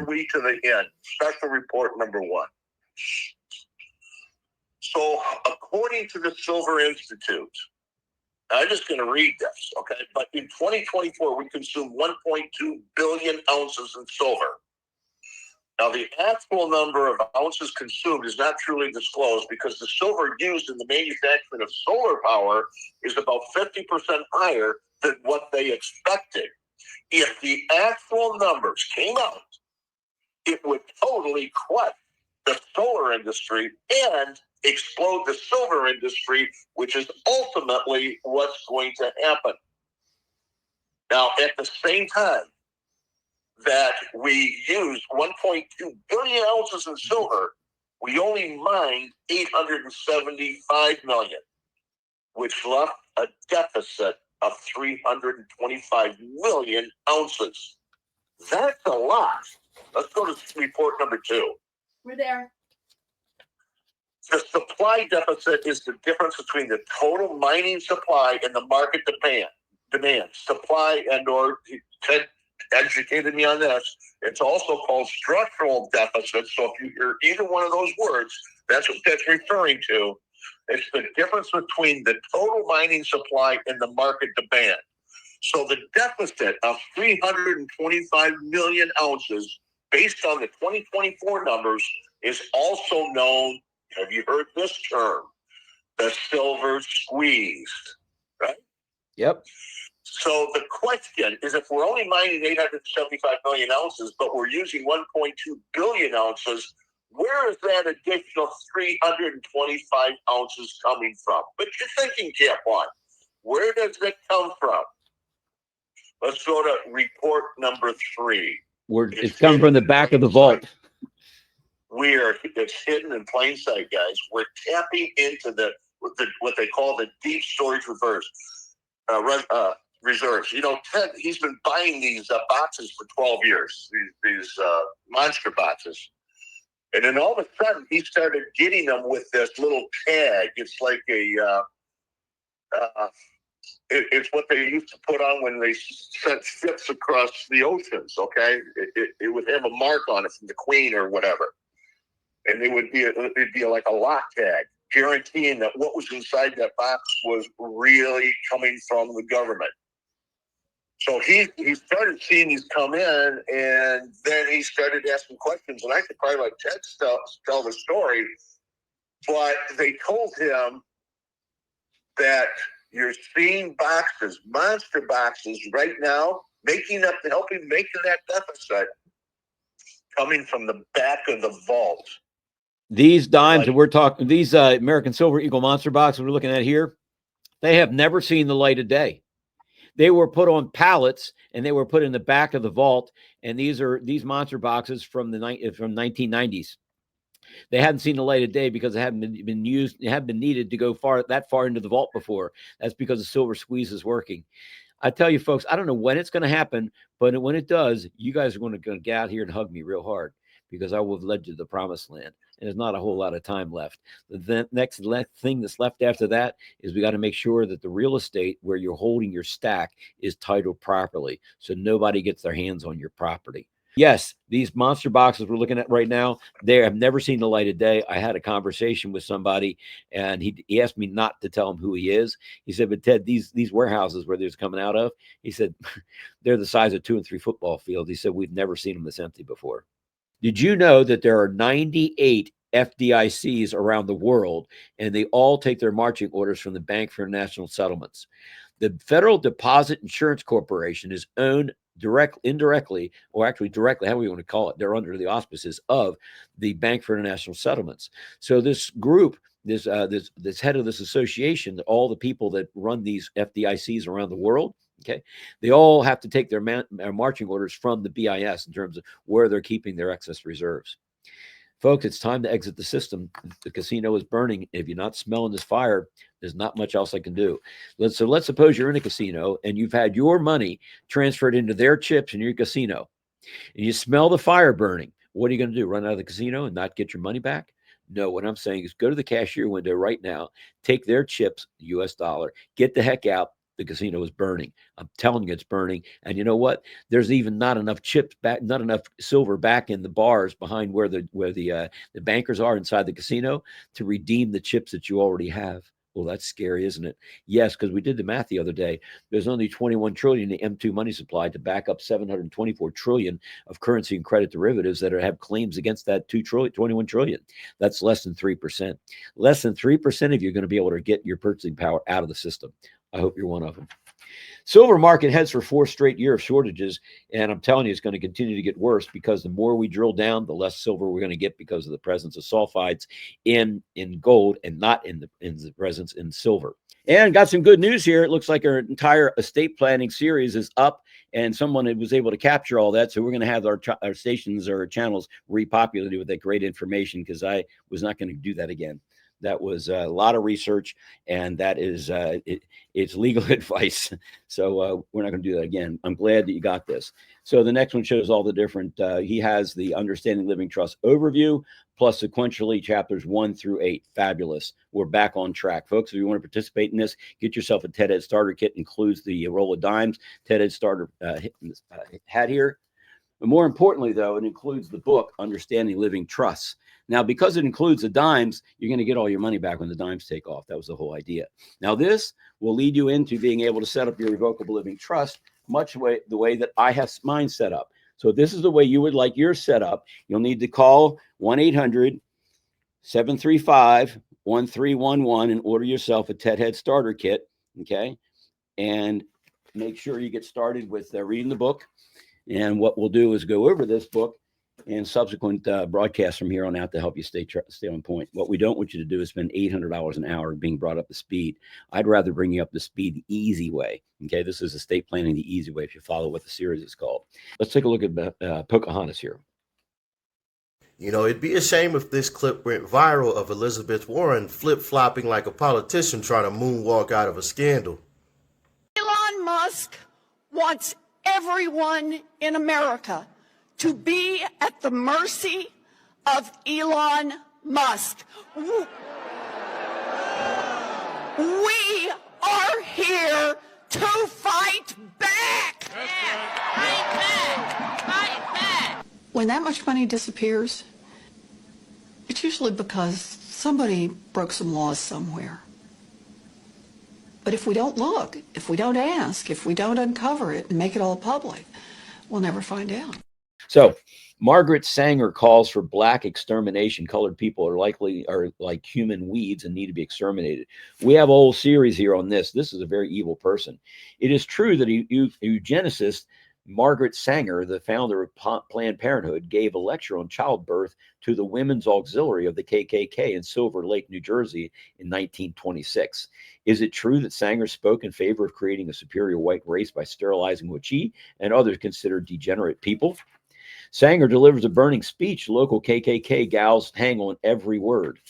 we to the end. Special report number 1. So, according to the Silver Institute, I'm just going to read this, okay? But in 2024, we consumed 1.2 billion ounces in silver. Now, the actual number of ounces consumed is not truly disclosed because the silver used in the manufacturing of solar power is about 50% higher than what they expected. If the actual numbers came out, it would totally crush the solar industry and explode the silver industry, which is ultimately what's going to happen. Now, at the same time that we used 1.2 billion ounces in silver, we only mined 875 million, which left a deficit of 325 million ounces. That's a lot. Let's go to report number 2. We're there. The supply deficit is the difference between the total mining supply and the market demand. Supply and or Ted educated me on this. It's also called structural deficit. So if you hear either one of those words, that's what that's referring to. It's the difference between the total mining supply and the market demand. So the deficit of 325 million ounces based on the 2024 numbers is also known, have you heard this term, the silver squeeze, right? Yep. So the question is, if we're only mining 875 million ounces, but we're using 1.2 billion ounces, where is that additional 325 ounces coming from? But you're thinking, Cap One, where does that come from? Let's go to report number 3. It's coming from the back of the vault. It's hidden in plain sight, guys. We're tapping into what they call the deep storage reserves. You know, Ted, he's been buying these boxes for 12 years, these monster boxes. And then all of a sudden, he started getting them with this little tag. It's like it's what they used to put on when they sent ships across the oceans, okay? It would have a mark on it from the Queen or whatever. And it'd be like a lock tag, guaranteeing that what was inside that box was really coming from the government. So he started seeing these come in, and then he started asking questions. And I could probably let Ted tell the story, but they told him that you're seeing boxes, monster boxes right now, making that deficit coming from the back of the vault. These dimes that we're talking, these American Silver Eagle Monster boxes we're looking at here, they have never seen the light of day. They were put on pallets and they were put in the back of the vault. And these monster boxes from 1990s. They hadn't seen the light of day because they haven't been used. They haven't been needed to go that far into the vault before. That's because the silver squeeze is working. I tell you, folks, I don't know when it's going to happen, but when it does, you guys are going to get out here and hug me real hard because I will have led you to the promised land. And there's not a whole lot of time left. The next thing that's left after that is we got to make sure that the real estate where you're holding your stack is titled properly so nobody gets their hands on your property. Yes, these monster boxes we're looking at right now, they have never seen the light of day. I had a conversation with somebody, and he asked me not to tell him who he is. He said, but Ted, these warehouses where there's coming out of, he said, they're the size of 2 and 3 football fields. He said, we've never seen them this empty before. Did you know that there are 98 FDICs around the world, and they all take their marching orders from the Bank for International Settlements? The Federal Deposit Insurance Corporation is owned indirectly, or actually directly, however you want to call it. They're under the auspices of the Bank for International Settlements. So this group, this head of this association, all the people that run these FDICs around the world, okay, they all have to take their marching orders from the BIS in terms of where they're keeping their excess reserves. Folks, it's time to exit the system. The casino is burning. If you're not smelling this fire, there's not much else I can do. Let's suppose you're in a casino and you've had your money transferred into their chips in your casino, and you smell the fire burning. What are you going to do? Run out of the casino and not get your money back? No, what I'm saying is go to the cashier window right now, take their chips, US dollar, get the heck out, The casino is burning. I'm telling you, it's burning. And you know what? There's even not enough chips back, not enough silver back in the bars behind where the bankers are inside the casino to redeem the chips that you already have. Well, that's scary, isn't it? Yes, because we did the math the other day. There's only 21 trillion in the M2 money supply to back up 724 trillion of currency and credit derivatives that have claims against that 21 trillion. That's less than 3%. Less than 3% of you are going to be able to get your purchasing power out of the system. I hope you're one of them. Silver market heads for 4 straight year of shortages, and I'm telling you, it's going to continue to get worse because the more we drill down, the less silver we're going to get because of the presence of sulfides in gold and not in the presence in silver. And got some good news here. It looks like our entire estate planning series is up, and someone was able to capture all that. So we're going to have our stations or channels repopulated with that great information, because I was not going to do that again. That was a lot of research, and that is it's legal advice. So we're not going to do that again. I'm glad that you got this. So the next one shows all the different. He has the Understanding Living Trust overview, plus sequentially chapters 1 through 8. Fabulous. We're back on track, folks. If you want to participate in this, get yourself a TED Ed Starter Kit. Includes the roll of dimes, TED Ed Starter hat here. But more importantly, though, it includes the book, Understanding Living Trusts. Now, because it includes the dimes, you're going to get all your money back when the dimes take off. That was the whole idea. Now, this will lead you into being able to set up your revocable living trust much the way that I have mine set up. So this is the way you would like yours set up. You'll need to call 1-800-735-1311 and order yourself a TED Head Starter Kit, okay? And make sure you get started with reading the book. And what we'll do is go over this book and subsequent broadcasts from here on out to help you stay on point. What we don't want you to do is spend $800 an hour being brought up to speed. I'd rather bring you up to speed the easy way. Okay, this is estate planning the easy way if you follow what the series is called. Let's take a look at Pocahontas here. You know, it'd be a shame if this clip went viral of Elizabeth Warren flip-flopping like a politician trying to moonwalk out of a scandal. Elon Musk wants everyone in America to be at the mercy of Elon Musk. We are here to fight back. Fight back. Fight back. When that much money disappears, it's usually because somebody broke some laws somewhere. But if we don't look, if we don't ask, if we don't uncover it and make it all public, we'll never find out. So Margaret Sanger calls for Black extermination. Colored people are like human weeds and need to be exterminated. We have a whole series here on this. This is a very evil person. It is true that eugenicist Margaret Sanger, the founder of Planned Parenthood, gave a lecture on childbirth to the Women's Auxiliary of the KKK in Silver Lake, New Jersey in 1926. Is it true that Sanger spoke in favor of creating a superior white race by sterilizing what she and others considered degenerate people? Sanger delivers a burning speech. Local KKK gals hang on every word.